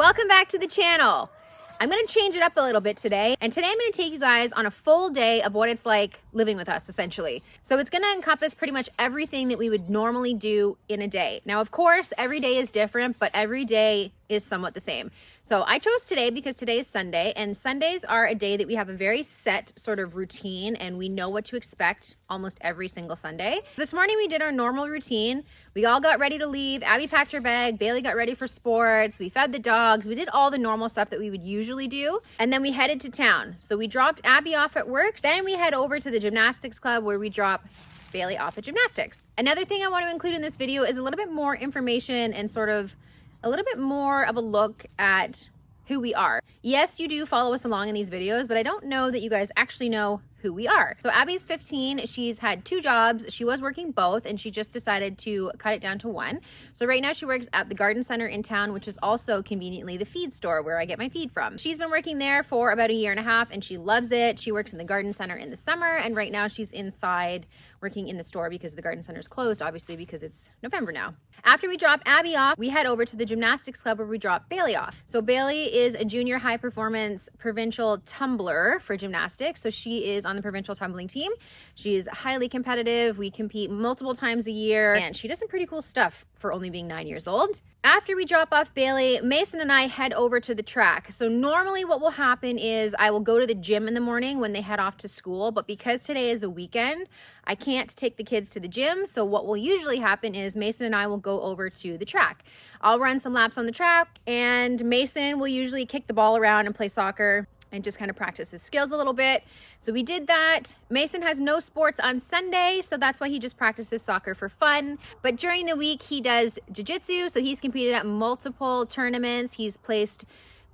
Welcome back to the channel. I'm going to change it up a little bit today, and today I'm going to take you guys on a full day of what it's like living with us, essentially. So it's going to encompass pretty much everything that we would normally do in a day. Now, of course, every day is different, but every day is somewhat the same. So I chose today because today is Sunday, and Sundays are a day that we have a very set sort of routine, and we know what to expect almost every single Sunday. This morning we did our normal routine. We all got ready to leave. Abby packed her bag. Bailey got ready for sports. We fed the dogs. We did all the normal stuff that we would usually do. And then we headed to town. So we dropped Abby off at work. Then we head over to the gymnastics club where we drop Bailey off at gymnastics. Another thing I want to include in this video is a little bit more information and sort of a little bit more of a look at who we are. Yes, you do follow us along in these videos, but I don't know that you guys actually know who we are. So Abby's 15, she's had 2 jobs. She was working both and she just decided to cut it down to 1. So right now she works at the garden center in town, which is also conveniently the feed store where I get my feed from. She's been working there for about a year and a half and she loves it. She works in the garden center in the summer, and right now she's inside working in the store because the garden center is closed, obviously, because it's November now. After we drop Abby off, we head over to the gymnastics club where we drop Bailey off. So Bailey is a junior high performance provincial tumbler for gymnastics. So she is on the provincial tumbling team. She is highly competitive. We compete multiple times a year, and she does some pretty cool stuff for only being 9 years old. After we drop off Bailey, Mason and I head over to the track. So normally what will happen is I will go to the gym in the morning when they head off to school, but because today is a weekend, I can't take the kids to the gym. So what will usually happen is Mason and I will go over to the track. I'll run some laps on the track, and Mason will usually kick the ball around and play soccer and just kind of practice his skills a little bit. So we did that. Mason has no sports on Sunday, so that's why he just practices soccer for fun. But during the week, he does jiu-jitsu, so he's competed at multiple tournaments. He's placed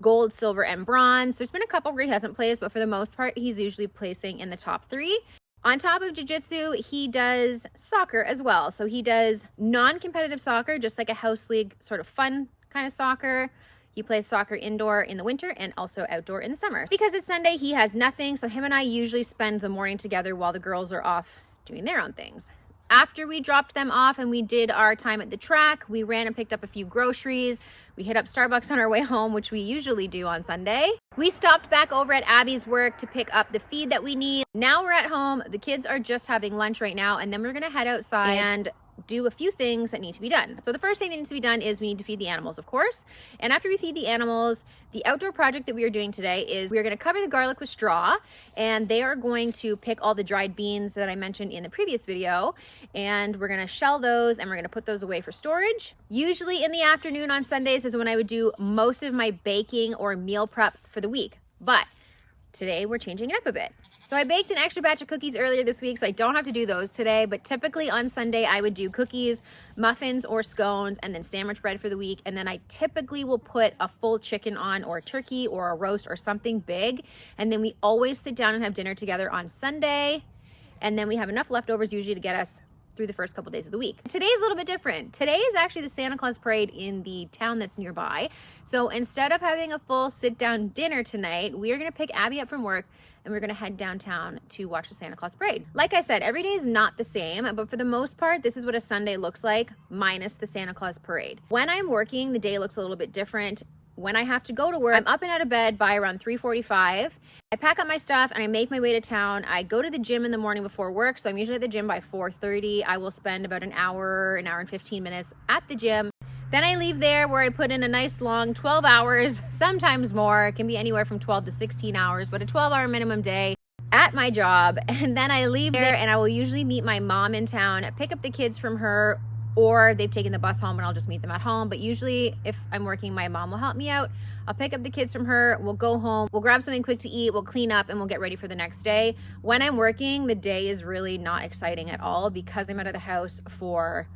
gold, silver, and bronze. There's been a couple where he hasn't placed, but for the most part, he's usually placing in the top 3. On top of jiu-jitsu, he does soccer as well. So he does non-competitive soccer, just like a house league sort of fun kind of soccer. He plays soccer indoor in the winter and also outdoor in the summer. Because it's Sunday, he has nothing, so him and I usually spend the morning together while the girls are off doing their own things. After we dropped them off and we did our time at the track, we ran and picked up a few groceries. We hit up Starbucks on our way home, which we usually do on Sunday. We stopped back over at Abby's work to pick up the feed that we need. Now we're at home. The kids are just having lunch right now, and then we're gonna head outside and do a few things that need to be done. So the first thing that needs to be done is we need to feed the animals, of course. And after we feed the animals, the outdoor project that we are doing today is we're going to cover the garlic with straw, and they are going to pick all the dried beans that I mentioned in the previous video, and we're going to shell those and we're going to put those away for storage. Usually in the afternoon on Sundays is when I would do most of my baking or meal prep for the week, but today we're changing it up a bit. So I baked an extra batch of cookies earlier this week, so I don't have to do those today, but typically on Sunday I would do cookies, muffins or scones, and then sandwich bread for the week. And then I typically will put a full chicken on, or a turkey or a roast or something big. And then we always sit down and have dinner together on Sunday. And then we have enough leftovers usually to get us through the first couple days of the week. Today's a little bit different. Today is actually the Santa Claus parade in the town that's nearby. So instead of having a full sit down dinner tonight, we are gonna pick Abby up from work and we're gonna head downtown to watch the Santa Claus parade. Like I said, every day is not the same, but for the most part, this is what a Sunday looks like, minus the Santa Claus parade. When I'm working, the day looks a little bit different. When I have to go to work, I'm up and out of bed by around 3:45. I pack up my stuff and I make my way to town. I go to the gym in the morning before work, so I'm usually at the gym by 4:30. I will spend about an hour and 15 minutes at the gym. Then I leave there where I put in a nice long 12 hours, sometimes more. It can be anywhere from 12 to 16 hours, but a 12-hour minimum day at my job. And then I leave there and I will usually meet my mom in town, pick up the kids from her, or they've taken the bus home and I'll just meet them at home. But usually if I'm working, my mom will help me out. I'll pick up the kids from her, we'll go home, we'll grab something quick to eat, we'll clean up, and we'll get ready for the next day. When I'm working, the day is really not exciting at all because I'm out of the house for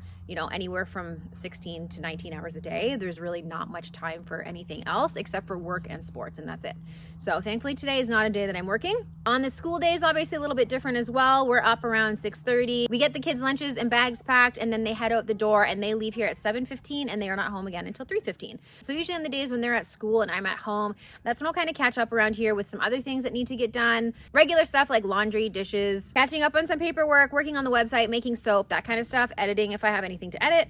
anywhere from 16 to 19 hours a day. There's really not much time for anything else except for work and sports, and that's it. So thankfully today is not a day that I'm working. On the school days, obviously a little bit different as well. We're up around 6:30. We get the kids' lunches and bags packed, and then they head out the door and they leave here at 7:15, and they are not home again until 3:15. So usually on the days when they're at school and I'm at home, that's when I'll kind of catch up around here with some other things that need to get done. Regular stuff like laundry, dishes, catching up on some paperwork, working on the website, making soap, that kind of stuff, editing if I have anything to edit.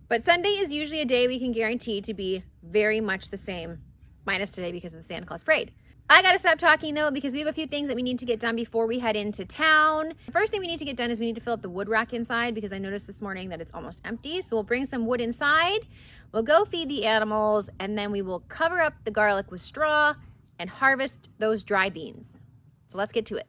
But Sunday is usually a day we can guarantee to be very much the same, minus today because of the Santa Claus parade. I gotta stop talking though, because we have a few things that we need to get done before we head into town. The first thing we need to get done is we need to fill up the wood rack inside, because I noticed this morning that it's almost empty. So we'll bring some wood inside, we'll go feed the animals, and then we will cover up the garlic with straw and harvest those dry beans. So let's get to it.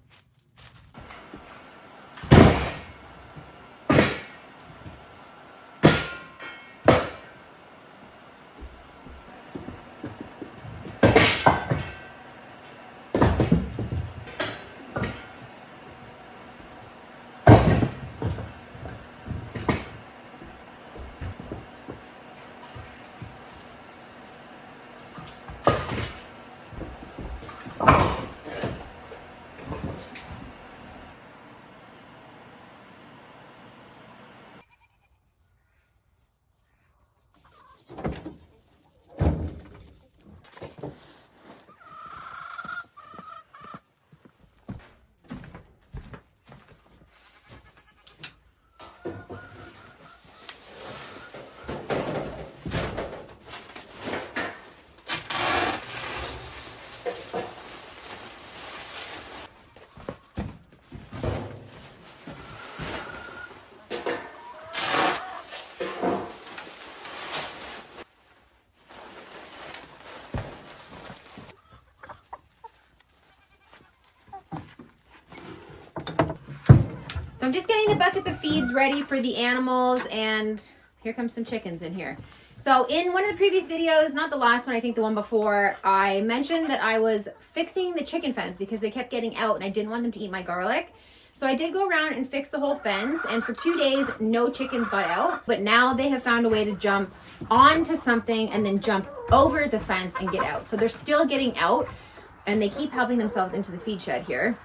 So I'm just getting the buckets of feeds ready for the animals, and here comes some chickens in here. So in one of the previous videos, not the last one, I think the one before, I mentioned that I was fixing the chicken fence because they kept getting out and I didn't want them to eat my garlic. So I did go around and fix the whole fence, and for 2 days, no chickens got out. But now they have found a way to jump onto something and then jump over the fence and get out. So they're still getting out, and they keep helping themselves into the feed shed here,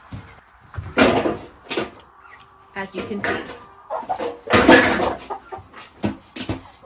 as you can see.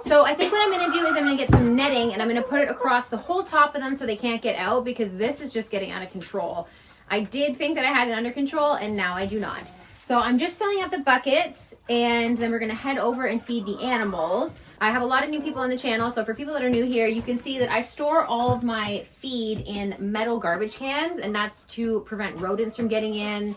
So I think what I'm going to do is I'm going to get some netting and I'm going to put it across the whole top of them so they can't get out, because this is just getting out of control. I did think that I had it under control, and now I do not. So I'm just filling up the buckets, and then we're going to head over and feed the animals. I have a lot of new people on the channel, so for people that are new here, you can see that I store all of my feed in metal garbage cans, and that's to prevent rodents from getting in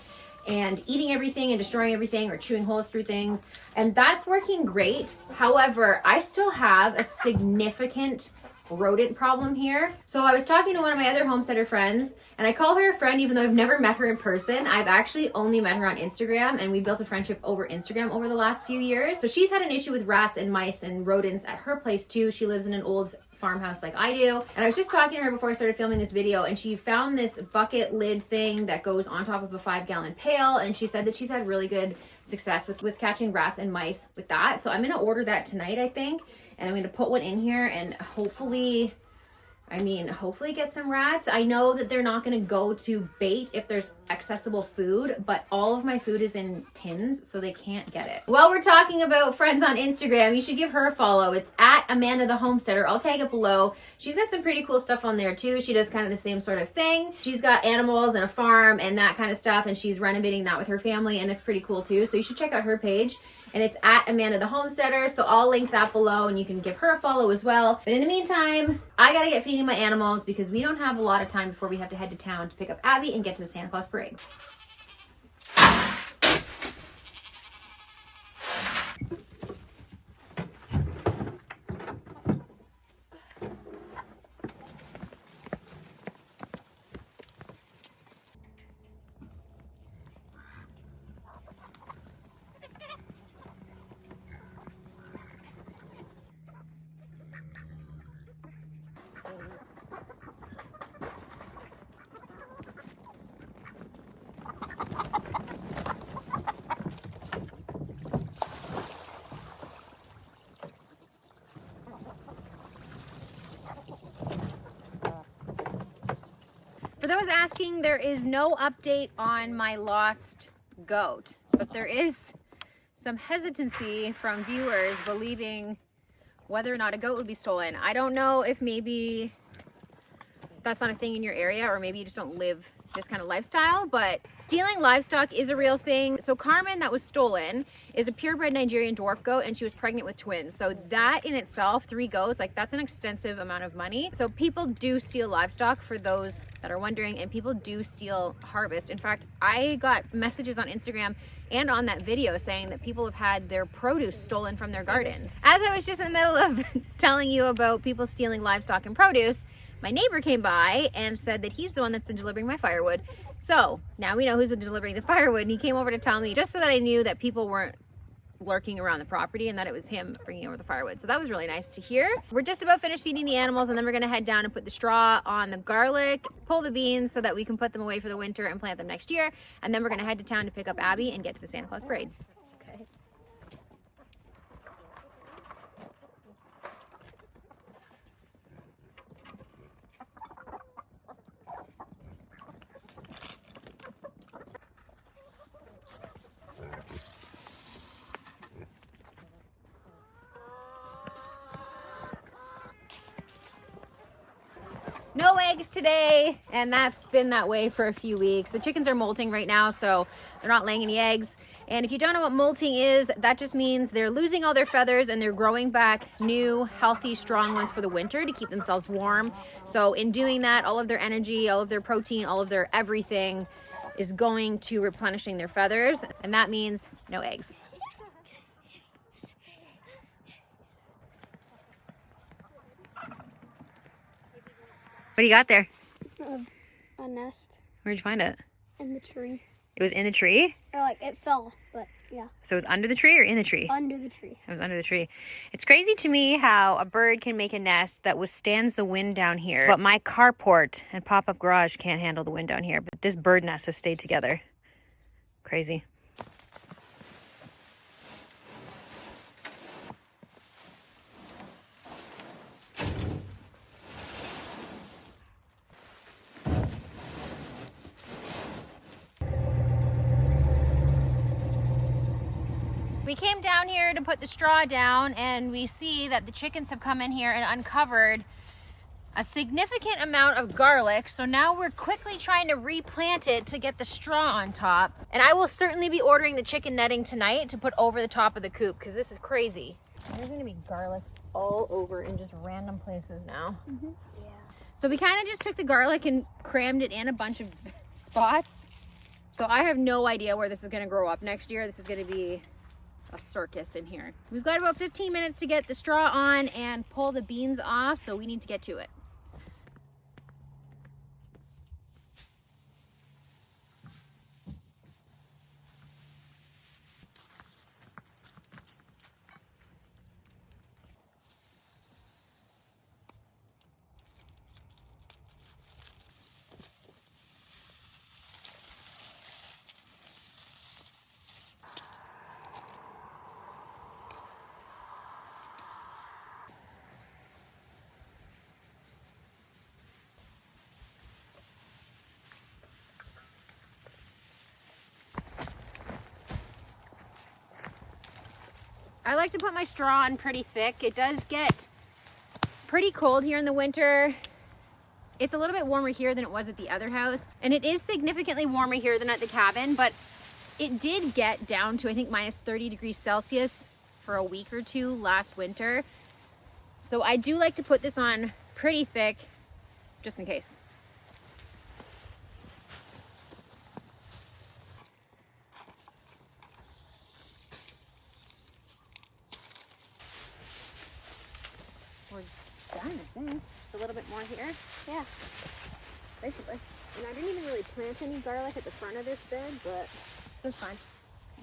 and eating everything and destroying everything or chewing holes through things. And that's working great. However, I still have a significant rodent problem here. So I was talking to one of my other homesteader friends, and I call her a friend even though I've never met her in person. I've actually only met her on Instagram, and we built a friendship over Instagram over the last few years. So she's had an issue with rats and mice and rodents at her place too. She lives in an old farmhouse like I do. And I was just talking to her before I started filming this video, and she found this bucket lid thing that goes on top of a 5-gallon pail, and she said that she's had really good success with catching rats and mice with that. So I'm going to order that tonight, I think, and I'm going to put one in here and hopefully get some rats. I know that they're not going to go to bait if there's accessible food, but all of my food is in tins, so they can't get it. While we're talking about friends on Instagram, you should give her a follow. It's at Amanda the Homesteader. I'll tag it below. She's got some pretty cool stuff on there too. She does kind of the same sort of thing. She's got animals and a farm and that kind of stuff, and she's renovating that with her family, and it's pretty cool too. So you should check out her page. And it's at Amanda the Homesteader, so I'll link that below and you can give her a follow as well. But in the meantime, I gotta get feeding my animals because we don't have a lot of time before we have to head to town to pick up Abby and get to the Santa Claus parade. For those asking, there is no update on my lost goat, but there is some hesitancy from viewers believing whether or not a goat would be stolen. I don't know if maybe that's not a thing in your area, or maybe you just don't live this kind of lifestyle, but stealing livestock is a real thing. So Carmen, that was stolen, is a purebred Nigerian dwarf goat, and she was pregnant with twins. So that in itself, 3 goats, like that's an extensive amount of money. So people do steal livestock, for those that are wondering, and people do steal harvest. In fact, I got messages on Instagram and on that video saying that people have had their produce stolen from their gardens. As I was just in the middle of telling you about people stealing livestock and produce, my neighbor came by and said that he's the one that's been delivering my firewood. So now we know who's been delivering the firewood, and he came over to tell me, just so that I knew that people weren't lurking around the property and that it was him bringing over the firewood. So that was really nice to hear. We're just about finished feeding the animals, and then we're gonna head down and put the straw on the garlic, pull the beans so that we can put them away for the winter and plant them next year. And then we're gonna head to town to pick up Abby and get to the Santa Claus parade. Okay. No eggs today, and that's been that way for a few weeks. The chickens are molting right now, so they're not laying any eggs. And if you don't know what molting is, that just means they're losing all their feathers and they're growing back new, healthy, strong ones for the winter to keep themselves warm. So in doing that, all of their energy, all of their protein, all of their everything is going to replenishing their feathers, and that means no eggs. What do you got there? A nest. Where'd you find it? In the tree. It was in the tree? Or like it fell, but yeah. So it was under the tree or in the tree? Under the tree. It was under the tree. It's crazy to me how a bird can make a nest that withstands the wind down here, but my carport and pop-up garage can't handle the wind down here. But this bird nest has stayed together. Crazy. We came down here to put the straw down, and we see that the chickens have come in here and uncovered a significant amount of garlic. So now we're quickly trying to replant it to get the straw on top. And I will certainly be ordering the chicken netting tonight to put over the top of the coop, because this is crazy. There's gonna be garlic all over in just random places now. Mm-hmm. Yeah. So we kind of just took the garlic and crammed it in a bunch of spots. So I have no idea where this is gonna grow up next year. This is gonna be a circus in here. We've got about 15 minutes to get the straw on and pull the beans off, so we need to get to it. I like to put my straw on pretty thick. It does get pretty cold here in the winter. It's a little bit warmer here than it was at the other house, and it is significantly warmer here than at the cabin, but it did get down to, I think, minus 30 degrees Celsius for a week or two last winter. So I do like to put this on pretty thick, just in case. We're done, I think. Just a little bit more here. Yeah. Basically. And I didn't even really plant any garlic at the front of this bed, but it's fine.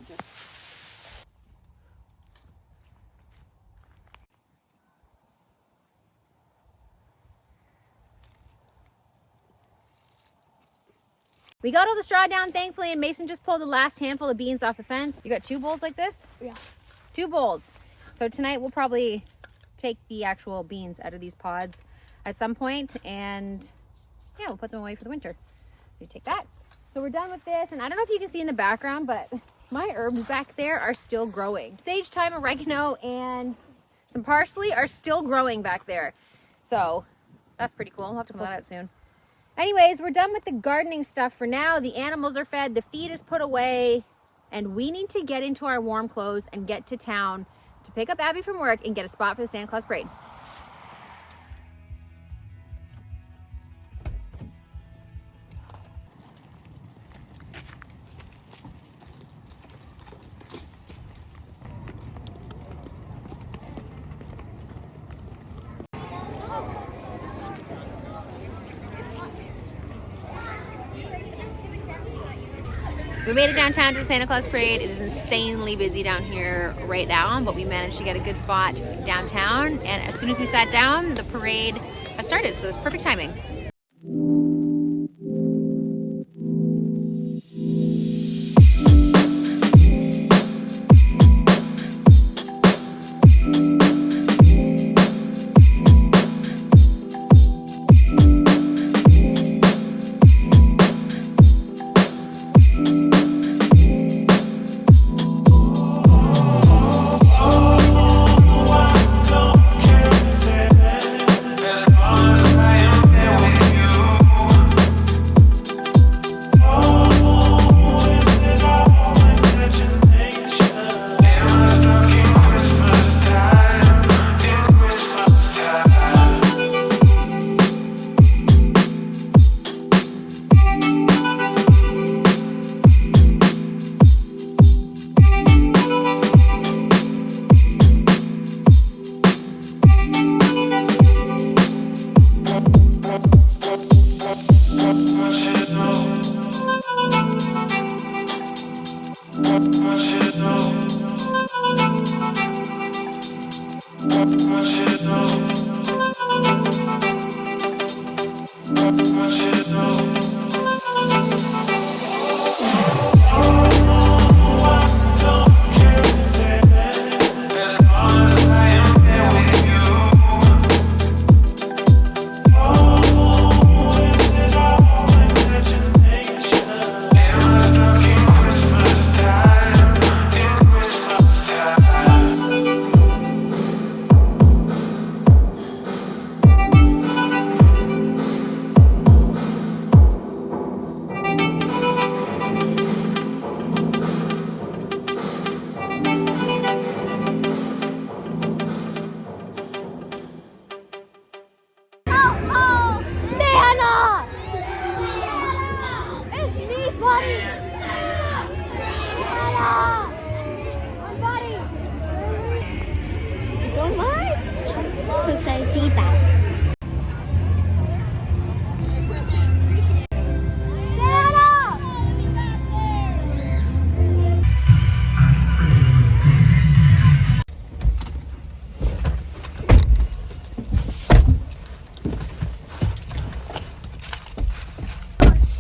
Okay. We got all the straw down, thankfully, and Mason just pulled the last handful of beans off the fence. You got 2 bowls like this? Yeah. 2 bowls. So tonight we'll probably take the actual beans out of these pods at some point, and yeah, we'll put them away for the winter. You take that. So we're done with this, and I don't know if you can see in the background, but my herbs back there are still growing. Sage, thyme, oregano, and some parsley are still growing back there. So that's pretty cool. We'll have to pull that out soon. Anyways, we're done with the gardening stuff for now. The animals are fed, the feed is put away, and we need to get into our warm clothes and get to town to pick up Abby from work and get a spot for the Santa Claus parade. We made it downtown to the Santa Claus parade. It is insanely busy down here right now, but we managed to get a good spot downtown. And as soon as we sat down, the parade has started, so it's perfect timing.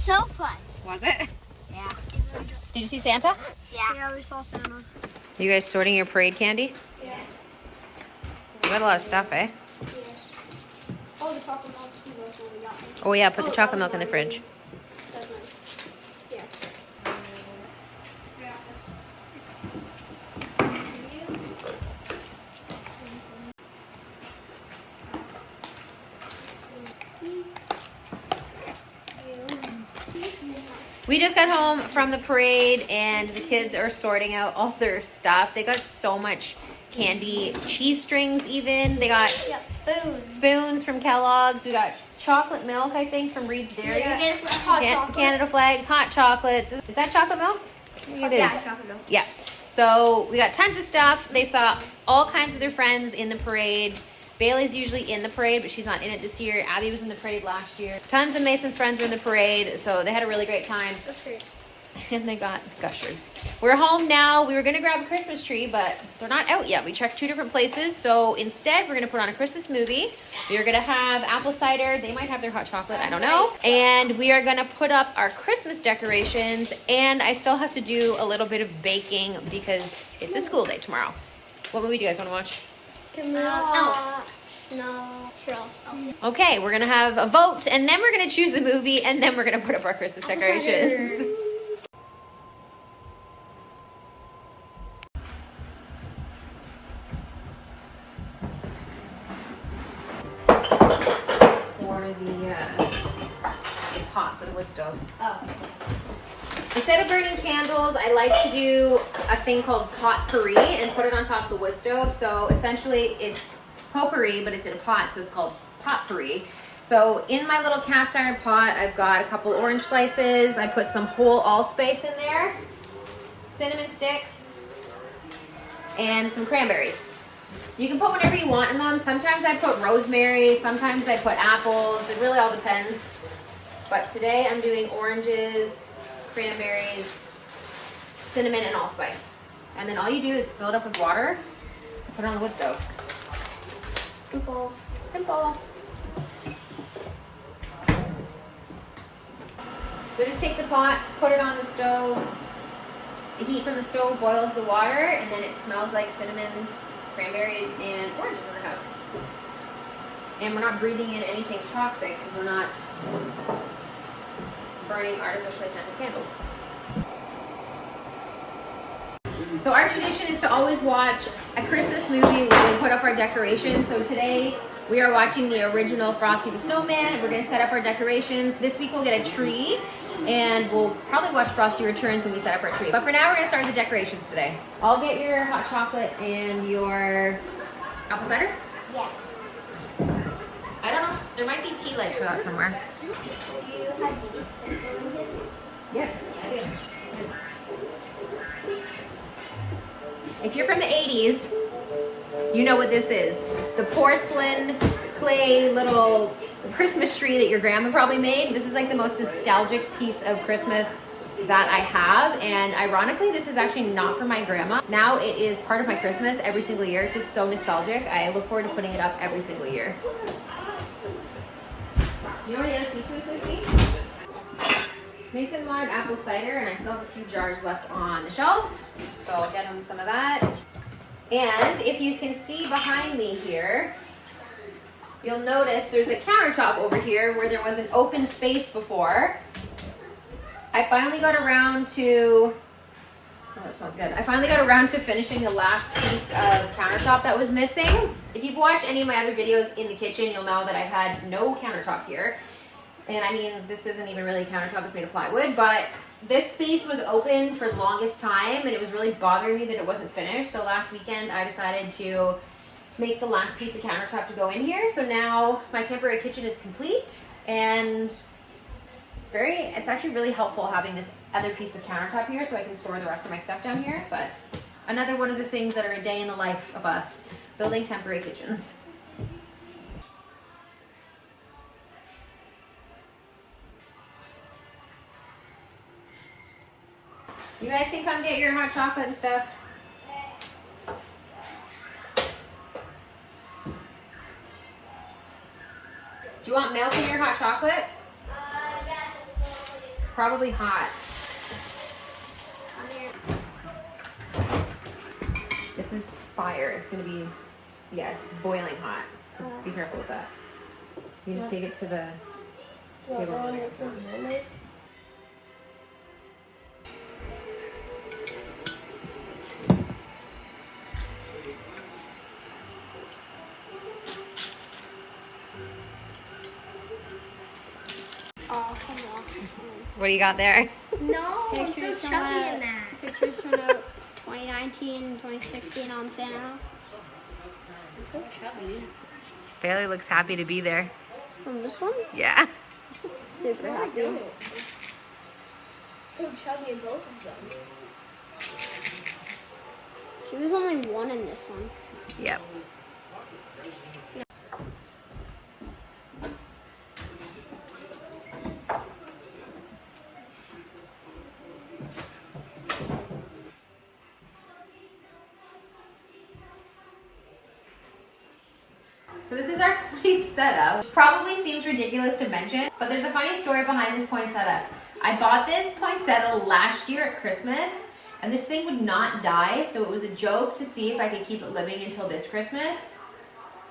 So fun. Was it? Yeah. Did you see Santa? Yeah, we saw Santa. You guys sorting your parade candy? Yeah. You got a lot of stuff, eh? Yeah. Oh, the chocolate milk too. That's what we got. Oh yeah, put the chocolate milk in the fridge. That's nice. Yeah. We just got home from the parade and the kids are sorting out all their stuff. They got so much candy, cheese strings even. They got spoons from Kellogg's. We got chocolate milk, I think, from Reed's Dairy. Yeah. Hot chocolate. Canada flags, hot chocolates. Is that chocolate milk? I think it is. Yeah, chocolate milk. Yeah. So we got tons of stuff. They saw all kinds of their friends in the parade. Bailey's usually in the parade, but she's not in it this year. Abby was in the parade last year. Tons of Mason's friends were in the parade, so they had a really great time. Gushers. And they got gushers. We're home now. We were gonna grab a Christmas tree, but they're not out yet. We checked 2 different places, so instead we're gonna put on a Christmas movie. We are gonna have apple cider. They might have their hot chocolate, I don't know. And we are gonna put up our Christmas decorations, and I still have to do a little bit of baking because it's a school day tomorrow. What movie do you guys wanna watch? No. Sure. Okay, we're gonna have a vote, and then we're gonna choose a movie, and then we're gonna put up our Christmas decorations. For the pot for the wood stove. Oh. Instead of burning candles, I like to do a thing called potpourri and put it on top of the wood stove. So essentially it's potpourri, but it's in a pot, so it's called potpourri. So in my little cast iron pot, I've got a couple orange slices. I put some whole allspice in there, cinnamon sticks, and some cranberries. You can put whatever you want in them. Sometimes I put rosemary, sometimes I put apples. It really all depends. But today I'm doing oranges, cranberries, cinnamon, and allspice. And then all you do is fill it up with water, put it on the wood stove. Simple. Simple. So just take the pot, put it on the stove. The heat from the stove boils the water, and then it smells like cinnamon, cranberries, and oranges in the house. And we're not breathing in anything toxic because we're not burning artificially scented candles. So our tradition is to always watch a Christmas movie when we put up our decorations. So today we are watching the original Frosty the Snowman, and we're going to set up our decorations. This week we'll get a tree, and we'll probably watch Frosty Returns when we set up our tree. But for now, we're going to start the decorations today. I'll get your hot chocolate and your apple cider. Yeah. I don't know. There might be tea lights for that somewhere. Do you have these in here? Yes, I do. If you're from the 80s, you know what this is. The porcelain clay little Christmas tree that your grandma probably made. This is like the most nostalgic piece of Christmas that I have. And ironically, this is actually not from my grandma. Now it is part of my Christmas every single year. It's just so nostalgic. I look forward to putting it up every single year. You know where the other piece of this is, Mason wanted apple cider, and I still have a few jars left on the shelf, so I'll get him some of that. And if you can see behind me here, you'll notice there's a countertop over here where there was an open space before. I finally got around to, oh, that smells good. I finally got around to finishing the last piece of countertop that was missing. If you've watched any of my other videos in the kitchen, you'll know that I've had no countertop here. And I mean, this isn't even really a countertop, it's made of plywood, but this space was open for the longest time, and it was really bothering me that it wasn't finished. So last weekend, I decided to make the last piece of countertop to go in here. So now my temporary kitchen is complete, and it's actually really helpful having this other piece of countertop here so I can store the rest of my stuff down here. But another one of the things that are a day in the life of us, building temporary kitchens. You guys can come get your hot chocolate and stuff. Do you want milk in your hot chocolate? Yeah. It's probably hot. This is fire. It's gonna be, yeah, it's boiling hot. So be careful with that. You just take it to the table. Oh, come on. What do you got there? No, I'm so Pictures from chubby in that. Pictures from the 2019, 2016 on Santa. I'm so chubby. Bailey looks happy to be there. From this one? Yeah. Super No, I happy. don't. So chubby in both of them. She was only one in this one. Yep. So this is our point setup. Probably seems ridiculous to mention, but there's a funny story behind this point setup. I bought this poinsettia last year at Christmas, and this thing would not die, so it was a joke to see if I could keep it living until this Christmas.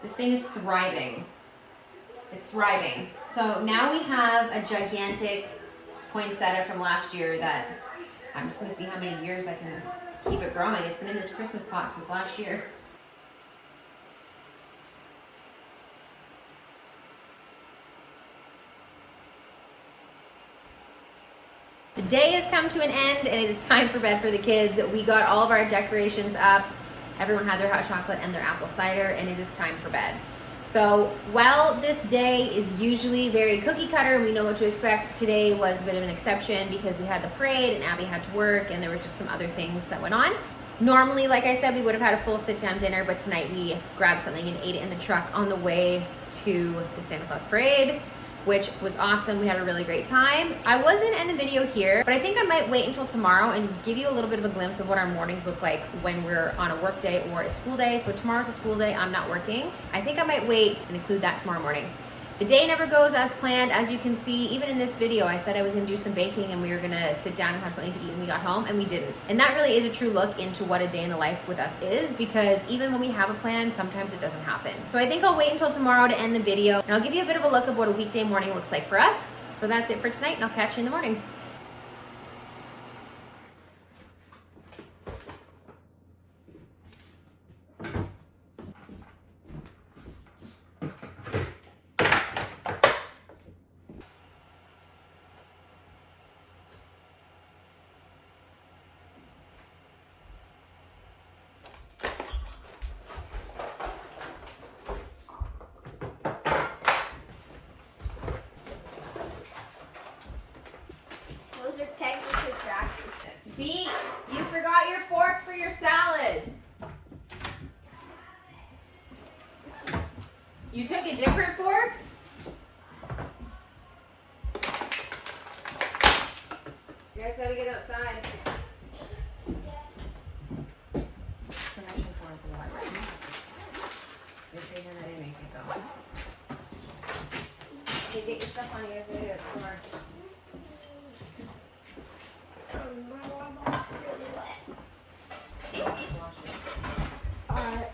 This thing is thriving. It's thriving. So now we have a gigantic poinsettia from last year that I'm just gonna see how many years I can keep it growing. It's been in this Christmas pot since last year. The day has come to an end and it is time for bed for the kids. We got all of our decorations up. Everyone had their hot chocolate and their apple cider, and it is time for bed. So while this day is usually very cookie cutter and we know what to expect, today was a bit of an exception because we had the parade and Abby had to work and there were just some other things that went on. Normally, like I said, we would have had a full sit-down dinner, but tonight we grabbed something and ate it in the truck on the way to the Santa Claus parade, which was awesome. We had a really great time. I was gonna end the video here, but I think I might wait until tomorrow and give you a little bit of a glimpse of what our mornings look like when we're on a work day or a school day. So tomorrow's a school day, I'm not working. I think I might wait and include that tomorrow morning. The day never goes as planned. As you can see, even in this video, I said I was gonna do some baking and we were gonna sit down and have something to eat when we got home, and we didn't. And that really is a true look into what a day in the life with us is, because even when we have a plan, sometimes it doesn't happen. So I think I'll wait until tomorrow to end the video, and I'll give you a bit of a look of what a weekday morning looks like for us. So that's it for tonight, and I'll catch you in the morning. Those are technically crackers. B, you forgot your fork for your salad. You took a different fork? You guys gotta get outside. Get your stuff on you guys gotta get out the door. Alright.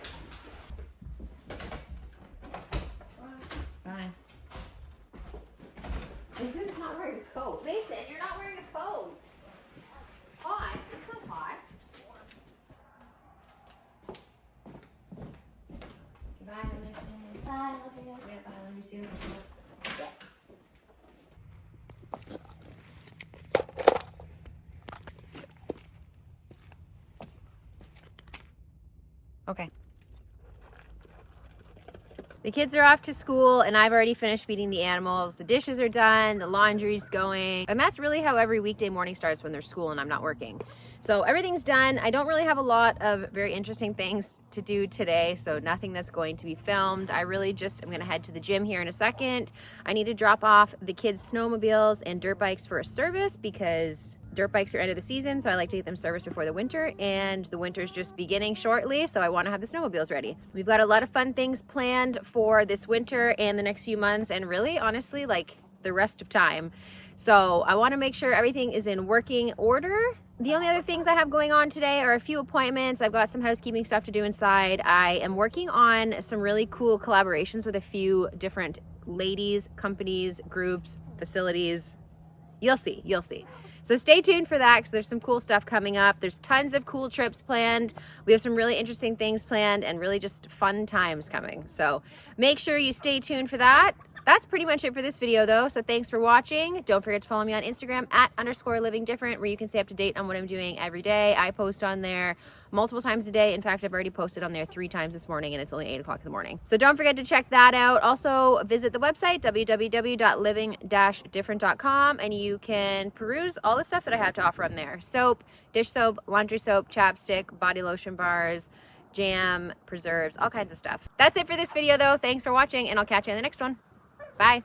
Fine. Mason's not wearing a coat. Mason, you're not wearing a coat. Hot. It's not hot. Bye, Mason. Bye, love you. Yeah, bye. Let me see you. Okay. The kids are off to school and I've already finished feeding the animals. The dishes are done, the laundry's going. And that's really how every weekday morning starts when there's school and I'm not working. So everything's done. I don't really have a lot of very interesting things to do today, so nothing that's going to be filmed. I really just am gonna head to the gym here in a second. I need to drop off the kids' snowmobiles and dirt bikes for a service because dirt bikes are end of the season, so I like to get them serviced before the winter, and the winter's just beginning shortly, so I want to have the snowmobiles ready. We've got a lot of fun things planned for this winter and the next few months, and really, honestly, like the rest of time. So I want to make sure everything is in working order. The only other things I have going on today are a few appointments. I've got some housekeeping stuff to do inside. I am working on some really cool collaborations with a few different ladies, companies, groups, facilities. You'll see, you'll see. So stay tuned for that because there's some cool stuff coming up. There's tons of cool trips planned. We have some really interesting things planned and really just fun times coming. So make sure you stay tuned for that. That's pretty much it for this video though. So thanks for watching. Don't forget to follow me on Instagram @_livingdifferent, where you can stay up to date on what I'm doing every day. I post on there multiple times a day. In fact, I've already posted on there 3 times this morning and it's only 8 o'clock in the morning. So don't forget to check that out. Also visit the website www.living-different.com and you can peruse all the stuff that I have to offer on there. Soap, dish soap, laundry soap, chapstick, body lotion bars, jam, preserves, all kinds of stuff. That's it for this video though. Thanks for watching and I'll catch you in the next one. Bye.